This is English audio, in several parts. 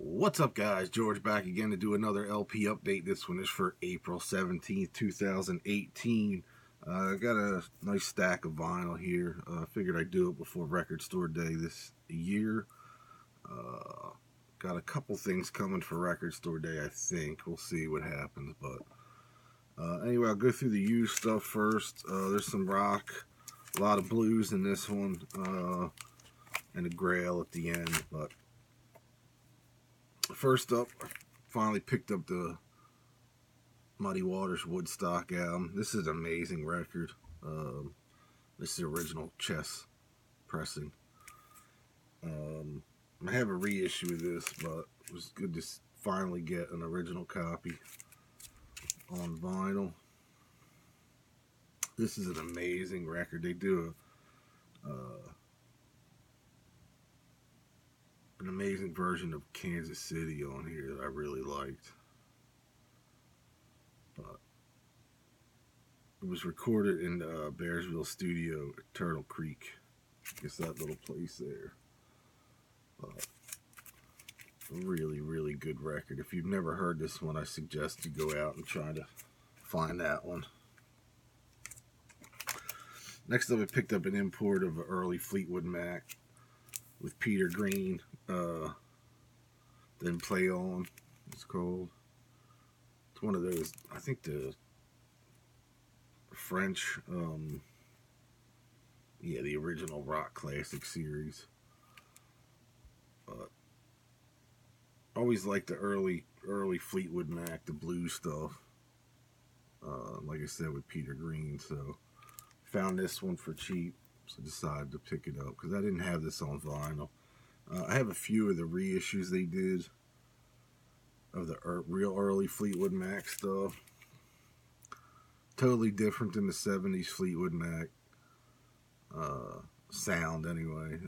What's up, guys? George back again to do another LP update. This one is for April 17th, 2018. I got a nice stack of vinyl here. Figured I'd do it before Record Store Day this year. Got a couple things coming for Record Store Day, I think. We'll see what happens. But anyway, I'll go through the used stuff first. There's some rock, a lot of blues in this one, and a grail at the end. But first up, I finally picked up the Muddy Waters Woodstock album. This is an amazing record. This is the original chess pressing. I have a reissue of this, but it was good to finally get an original copy on vinyl. This is an amazing record. They do an amazing version of Kansas City on here that I really liked. But it was recorded in the Bearsville studio at Turtle Creek. I guess that little place there. Really, really good record. If you've never heard this one, I suggest you go out and try to find that one. Next up, I picked up an import of an early Fleetwood Mac with Peter Green. Then Play On, it's called. It's one of those, I think the French, yeah, the original rock classic series. But always liked the early Fleetwood Mac, the blues stuff. Like I said, with Peter Green. So found this one for cheap, so decided to pick it up because I didn't have this on vinyl. I have a few of the reissues they did of the real early Fleetwood Mac stuff. Totally different than the 70s Fleetwood Mac sound anyway.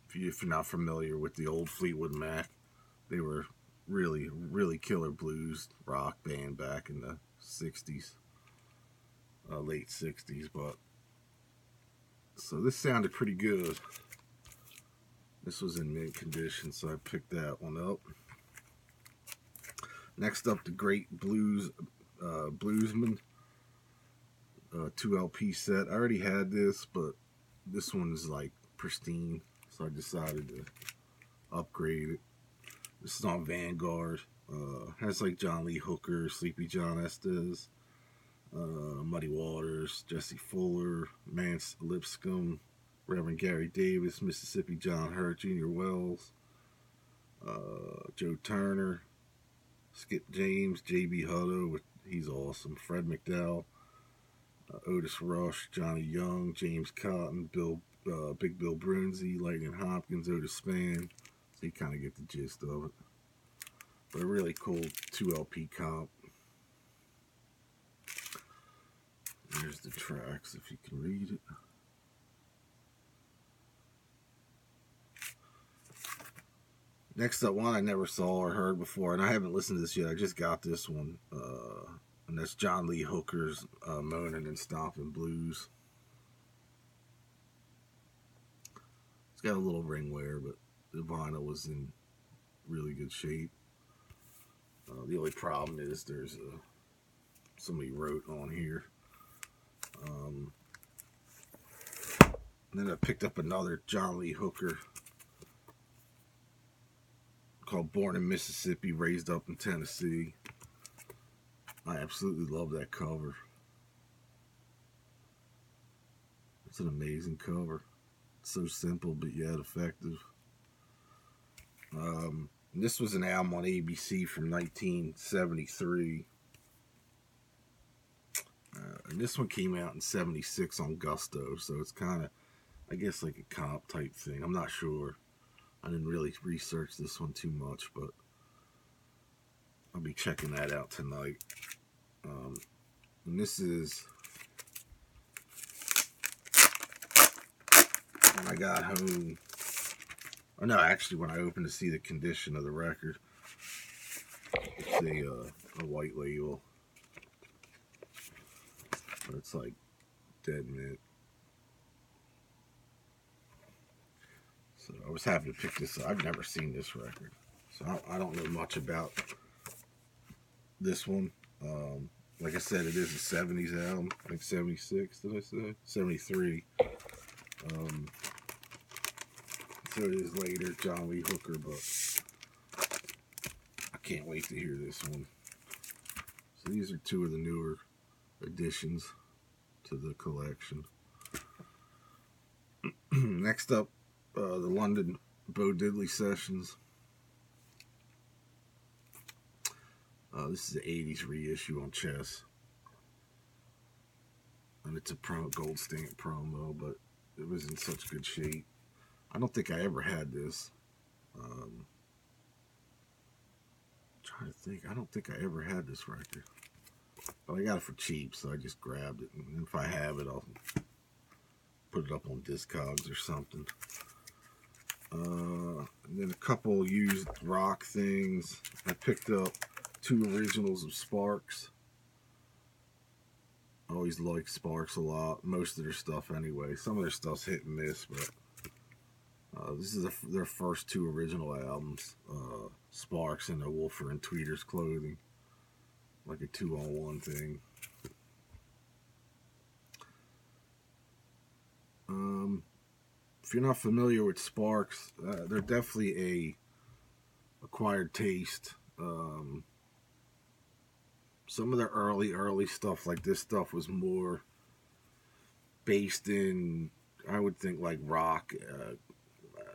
If you're not familiar with the old Fleetwood Mac, they were really, really killer blues rock band back in the 60s, late 60s. But so this sounded pretty good. This was in mint condition, so I picked that one up. Next up, the Great Bluesman 2 LP set. I already had this, but this one's like pristine, so I decided to upgrade it. This is on Vanguard. Has like John Lee Hooker, Sleepy John Estes, Muddy Waters, Jesse Fuller, Mance Lipscomb, Reverend Gary Davis, Mississippi John Hurt, Junior Wells, Joe Turner, Skip James, J.B. Hutto, he's awesome, Fred McDowell, Otis Rush, Johnny Young, James Cotton, Big Bill Brunzi, Lightning Hopkins, Otis Spann. So you kind of get the gist of it. But a really cool 2 LP comp. There's the tracks, if you can read it. Next up, one I never saw or heard before, and I haven't listened to this yet. I just got this one, and that's John Lee Hooker's Moanin' and Stompin' Blues. It's got a little ring wear, but the vinyl was in really good shape. The only problem is there's somebody wrote on here. And then I picked up another John Lee Hooker called Born in Mississippi, Raised Up in Tennessee. I absolutely love that cover. It's an amazing cover. It's so simple but yet effective. This was an album on ABC from 1973. And this one came out in 76 on Gusto, so it's kind of, I guess, like a comp type thing. I'm not sure. I didn't really research this one too much, but I'll be checking that out tonight. And this is, when I got home, oh no, actually when I opened to see the condition of the record. It's a white label, but it's like dead mint. So I was happy to pick this up. I've never seen this record. So I don't know much about this one. Like I said, it is a 70s album, like 76, did I say? 73. So it is later, John Lee Hooker, but I can't wait to hear this one. So these are two of the newer additions to the collection. Next up, the London Bo Diddley Sessions. This is an 80s reissue on Chess. And it's a gold stamp promo, but it was in such good shape. I don't think I ever had this. Trying to think. I don't think I ever had this record. But I got it for cheap, so I just grabbed it. And if I have it, I'll put it up on Discogs or something. And then a couple used rock things. I picked up 2 originals of Sparks. I always liked Sparks a lot. Most of their stuff anyway. Some of their stuff's hit and miss, but this is their first 2 original albums. Sparks and a Wolfer and Tweeters Clothing. Like a 2-on-1 thing. If you're not familiar with Sparks, they're definitely a acquired taste. Some of their early stuff, like this stuff, was more based in, I would think, like rock,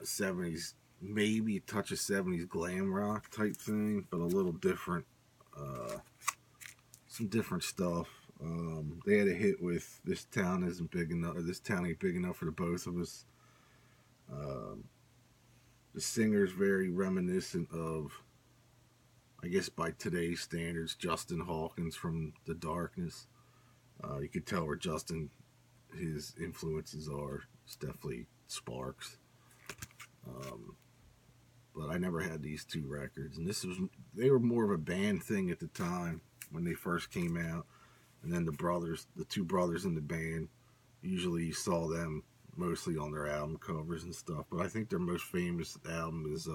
70s, maybe a touch of 70s glam rock type thing, but a little different. Some different stuff. They had a hit with "This Town Isn't Big Enough," or "This Town Ain't Big Enough for the Both of Us." The singer's very reminiscent of, I guess by today's standards, Justin Hawkins from The Darkness. You could tell where Justin, his influences are. It's definitely Sparks. But I never had these 2 records, and they were more of a band thing at the time when they first came out. And then the 2 brothers in the band, usually you saw them mostly on their album covers and stuff. But I think their most famous album is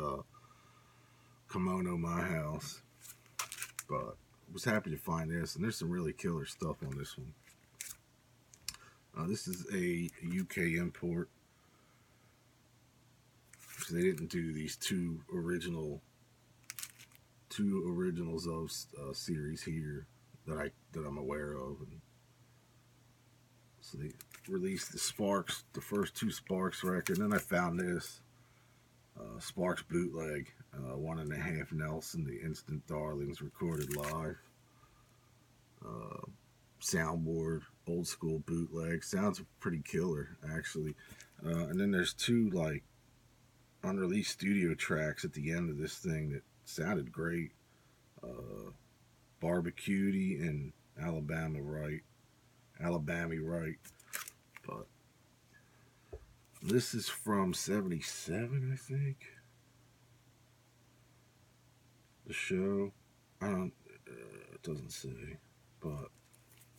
Kimono My House. But I was happy to find this, and there's some really killer stuff on this one. This is a UK import. So they didn't do these 2 originals of series here that I'm aware of. And so they released the Sparks, the first 2 Sparks record, and then I found this Sparks bootleg, 1.5 Nelson, the Instant Darlings recorded live. Soundboard, old school bootleg. Sounds pretty killer, actually. And then there's 2 like unreleased studio tracks at the end of this thing that sounded great. Barbecuity and Alabama Right. But this is from 77, I think. The show. It doesn't say, but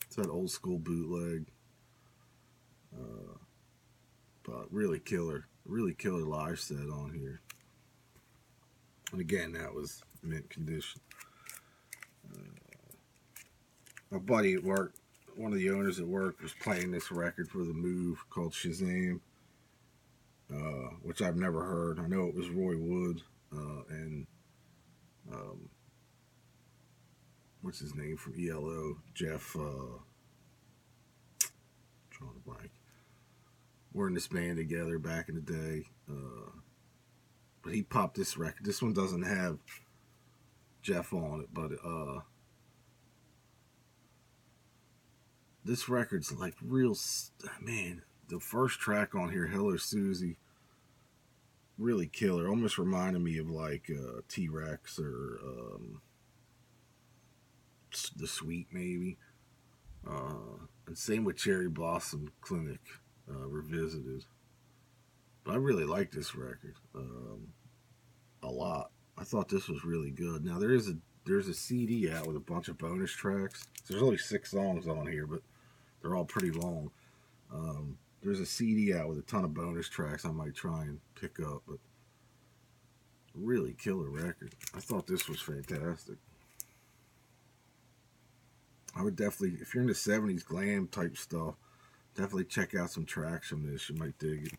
it's that old school bootleg. But really killer live set on here. And again, that was mint condition. My buddy at work, one of the owners at work, was playing this record for the move called Shazam, which I've never heard. I know it was Roy Wood and what's his name from ELO, Jeff, drawing a blank. We're in this band together back in the day, but he popped this record. This one doesn't have Jeff on it, but this record's like real, man, the first track on here, Hell or Susie, really killer. Almost reminded me of like T-Rex or The Sweet maybe. And same with Cherry Blossom Clinic, Revisited. But I really like this record a lot. I thought this was really good. Now there's a CD out with a bunch of bonus tracks. There's only 6 songs on here, but they're all pretty long. There's a CD out with a ton of bonus tracks I might try and pick up, but Really killer record. I thought this was fantastic. I would definitely, if you're into 70s glam type stuff, definitely check out some tracks from this. You might dig it.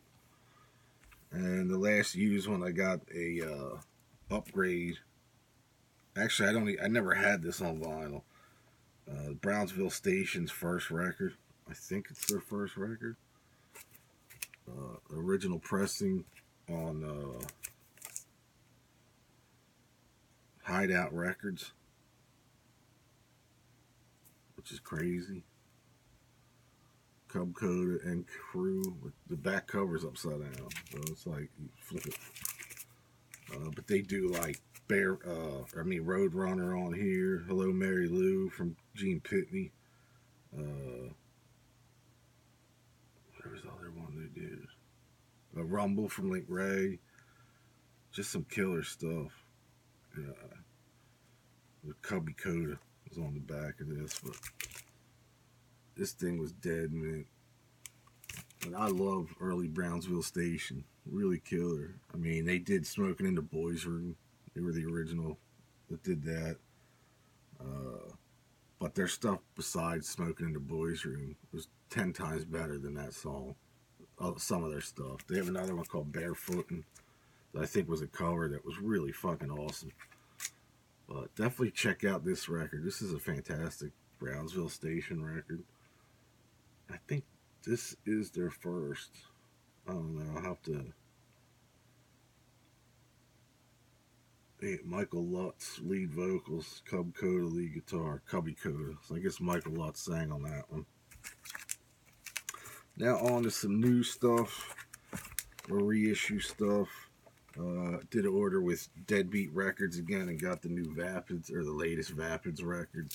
And the last used one, I got a upgrade. Actually, I never had this on vinyl. Brownsville Station's first record. I think it's their first record. Original pressing on Hideout Records, which is crazy. Cub Coda and Crew. With the back cover's upside down, so it's like you flip it. But they do like Roadrunner on here. Hello Mary Lou from Gene Pitney. What was the other one they did? Rumble from Link Ray. Just some killer stuff. The Cubby Coda was on the back of this, but this thing was dead, man. And I love early Brownsville Station. Really killer. I mean, they did Smoking in the Boys Room. They were the original that did that. But their stuff besides Smoking in the Boys Room was 10 times better than that song. Some of their stuff. They have another one called Barefootin' that I think was a cover that was really fucking awesome. But definitely check out this record. This is a fantastic Brownsville Station record. I think this is their first. I don't know. I'll have to. Michael Lutz, lead vocals. Cub Coda, lead guitar. Cubby Coda. So I guess Michael Lutz sang on that one. Now on to some new stuff. Or reissue stuff. Did an order with Deadbeat Records again and got the new Vapids, or the latest Vapids record.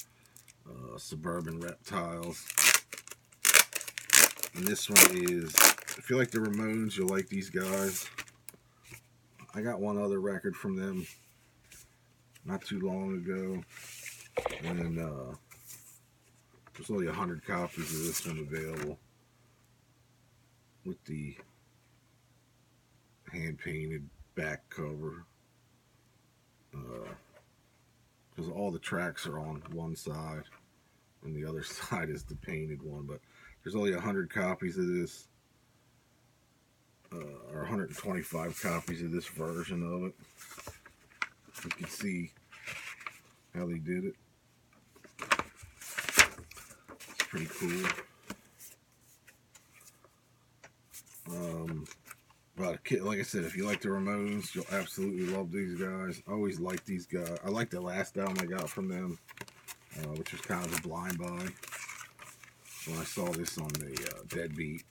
Suburban Reptiles. And this one is, if you like the Ramones, you'll like these guys. I got one other record from them not too long ago. And there's only 100 copies of this one available. With the hand-painted back cover. Because all the tracks are on one side. And the other side is the painted one. But there's only 100 copies of this. Or 125 copies of this version of it. You can see how they did it. It's pretty cool. But like I said, if you like the Ramones, you'll absolutely love these guys. I always like these guys. I like the last album I got from them, which was kind of a blind buy. When I saw this on the Deadbeat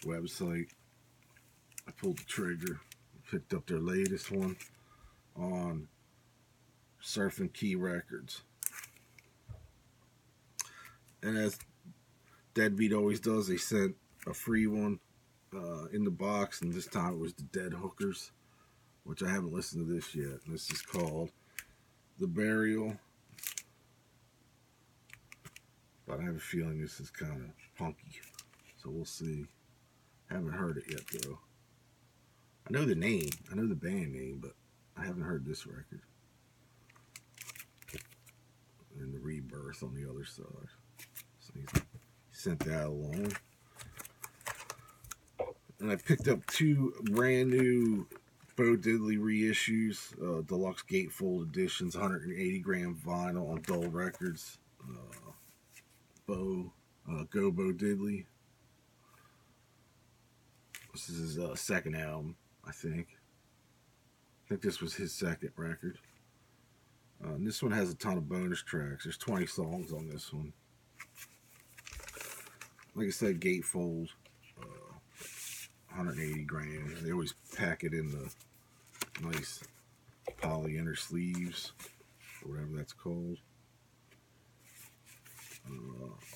website, I pulled the trigger, picked up their latest one on Surf and Key Records. And as Deadbeat always does, they sent a free one in the box, and this time it was the Dead Hookers, which I haven't listened to this yet. And this is called The Burial. But I have a feeling this is kind of punky, so we'll see. Haven't heard it yet, though. I know the name, I know the band name, but I haven't heard this record. And the Rebirth on the other side. So he sent that along. And I picked up two brand new Bo Diddley reissues, deluxe gatefold editions, 180 gram vinyl on Dole Records. Go Bo Diddley. This is his second album, I think. I think this was his second record. And this one has a ton of bonus tracks. There's 20 songs on this one. Like I said, gatefold. 180 grams. They always pack it in the nice poly inner sleeves, or whatever that's called.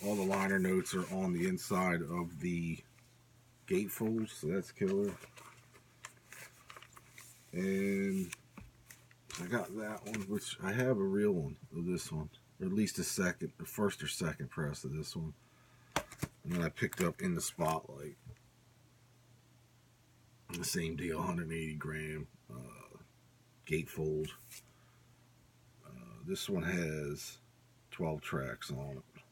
All the liner notes are on the inside of the gatefold, so that's killer. And I got that one, which I have a real one of this one, or at least the first or second press of this one. And then I picked up In the Spotlight. The same deal, 180 gram. gatefold. This one has 12 tracks on it.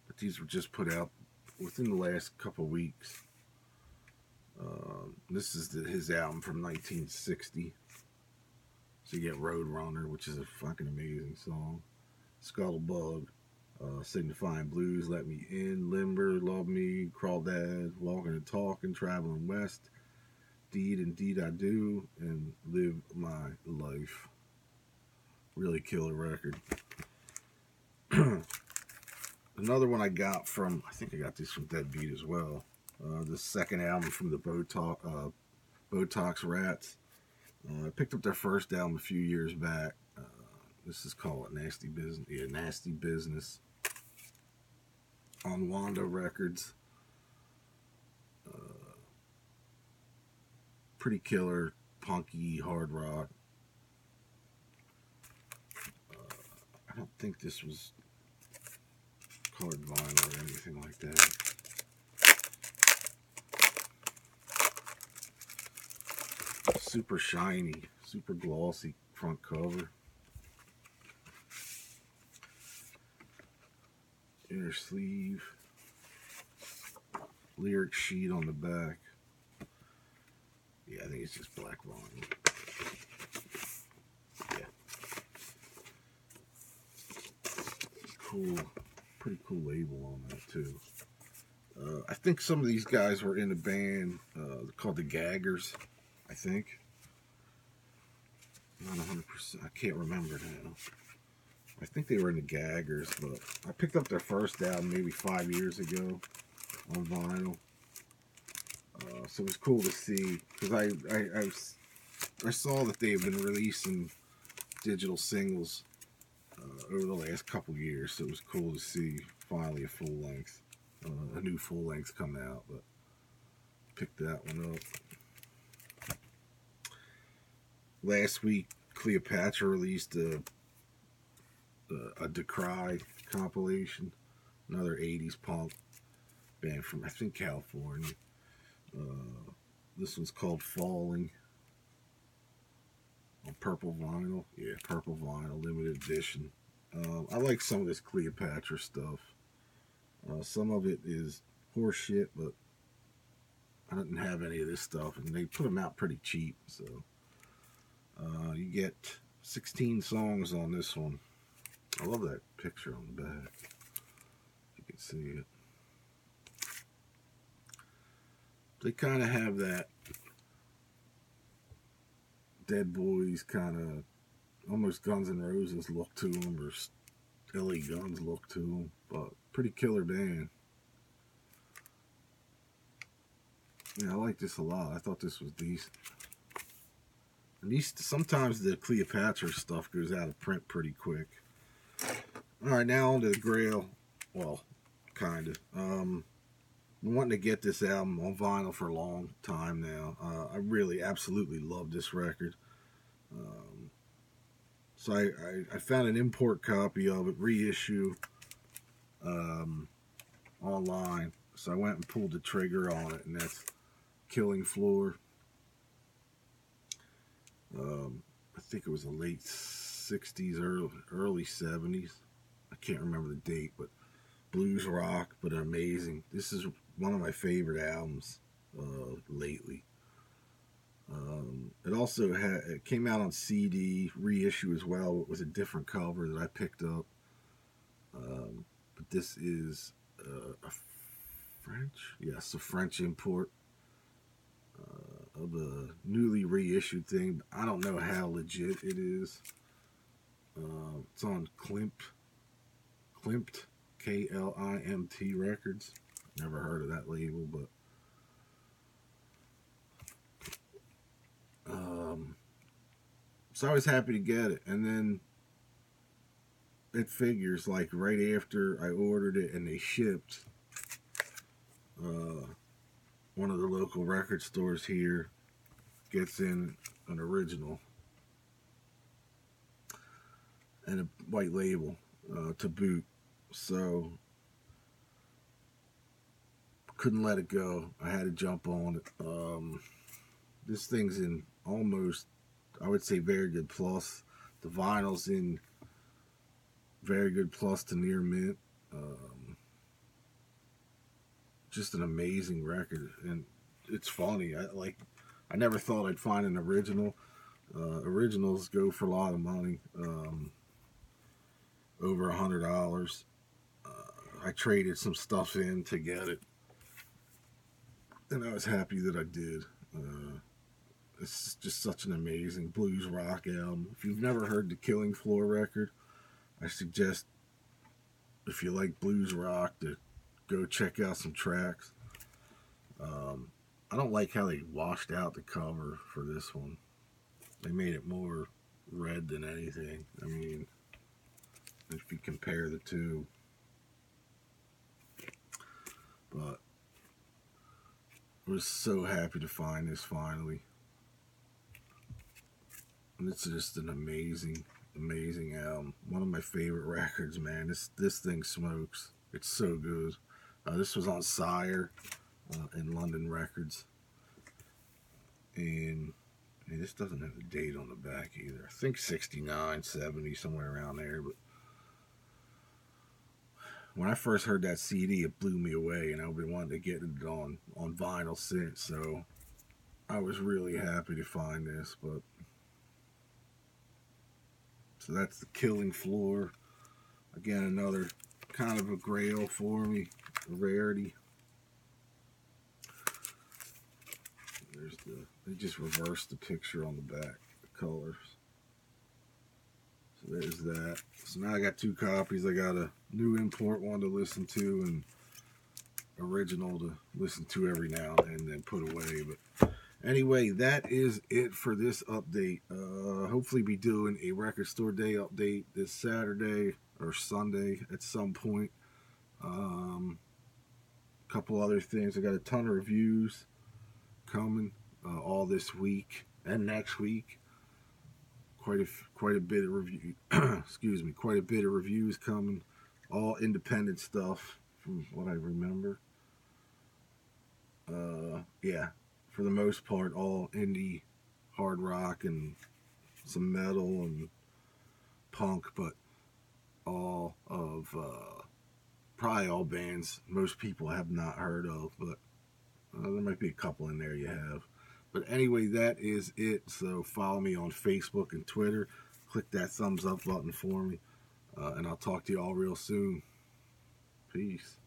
But these were just put out within the last couple weeks. This is his album from 1960. So you get Roadrunner, which is a fucking amazing song. Scuttlebug, Signifying Blues, Let Me In, Limber, Love Me, Crawdad, Walking and Talking, Traveling West, Deed Indeed I Do, and Live My Life. Really killer record. Another one I got from, I think I got this from Deadbeat as well. The second album from the Botox Rats. I picked up their first album a few years back. This is called Nasty Business. Yeah, Nasty Business. On Wanda Records. Pretty killer, punky, hard rock. I don't think this was colored vinyl or anything like that. Super shiny, super glossy front cover. Inner sleeve. Lyric sheet on the back. Yeah, I think it's just black vinyl. Yeah. Cool. Pretty cool label on that, too. I think some of these guys were in a band called the Gaggers, I think. Not 100%. I can't remember now. I think they were in the Gaggers, but I picked up their first album maybe 5 years ago on vinyl. So it was cool to see, because I saw that they've been releasing digital singles over the last couple years, so it was cool to see finally a full length, a new full length come out. But picked that one up. Last week, Cleopatra released a Decry compilation, another 80s punk band from, I think, California. This one's called Falling, on purple vinyl. Yeah, purple vinyl, limited edition. I like some of this Cleopatra stuff. Some of it is horseshit, but I didn't have any of this stuff, and they put them out pretty cheap, so you get 16 songs on this one. I love that picture on the back. You can see it. They kind of have that Dead Boys kind of almost Guns N' Roses look to them, or LA Guns look to them, but pretty killer band. Yeah, I like this a lot. I thought this was decent. And these, sometimes the Cleopatra stuff goes out of print pretty quick. Alright, now on to the Grail. Well, kind of. Been wanting to get this album on vinyl for a long time now. I really absolutely love this record. So I found an import copy of it, reissue, online. So I went and pulled the trigger on it, and that's Killing Floor. I think it was the late 60s, early 70s. I can't remember the date, but blues rock, but amazing. This is one of my favorite albums lately. It also it came out on CD, reissue as well. It was a different cover that I picked up. But this is a French import of a newly reissued thing. I don't know how legit it is. It's on Klimt, K-L-I-M-T Records. Never heard of that label, but so I was happy to get it. And then it figures, like, right after I ordered it and they shipped, one of the local record stores here gets in an original and a white label to boot. So couldn't let it go. I had to jump on it. This thing's in almost I would say very good plus. The vinyl's in very good plus to near mint. Just an amazing record, and it's funny. I never thought I'd find an original. Originals go for a lot of money, over $100. I traded some stuff in to get it, and I was happy that I did. It's just such an amazing blues rock album. If you've never heard the Killing Floor record, I suggest, if you like blues rock, to go check out some tracks. I don't like how they washed out the cover for this one. They made it more red than anything. I mean, if you compare the two. But I was so happy to find this finally. And it's just an amazing, amazing album. One of my favorite records, man. This thing smokes. It's so good. This was on Sire and London Records. And this doesn't have a date on the back either. I think 69, 70, somewhere around there. But when I first heard that CD, it blew me away, and I've been wanting to get it on vinyl since. So I was really happy to find this. But so that's the Killing Floor. Again, another kind of a grail for me, a rarity. They just reversed the picture on the back, the colors. So there's that. So now I got two copies. I got a new import one to listen to and original to listen to every now and then put away. But anyway, that is it for this update. Hopefully be doing a record store day update this Saturday or Sunday at some point. Couple other things. I got a ton of reviews coming all this week and next week. Quite a bit of review. Excuse me. Quite a bit of reviews coming. All independent stuff from what I remember. Yeah, for the most part, all indie, hard rock, and some metal and punk, but all of probably all bands most people have not heard of, but there might be a couple in there you have. But anyway, that is it. So follow me on Facebook and Twitter. Click that thumbs up button for me. And I'll talk to you all real soon. Peace.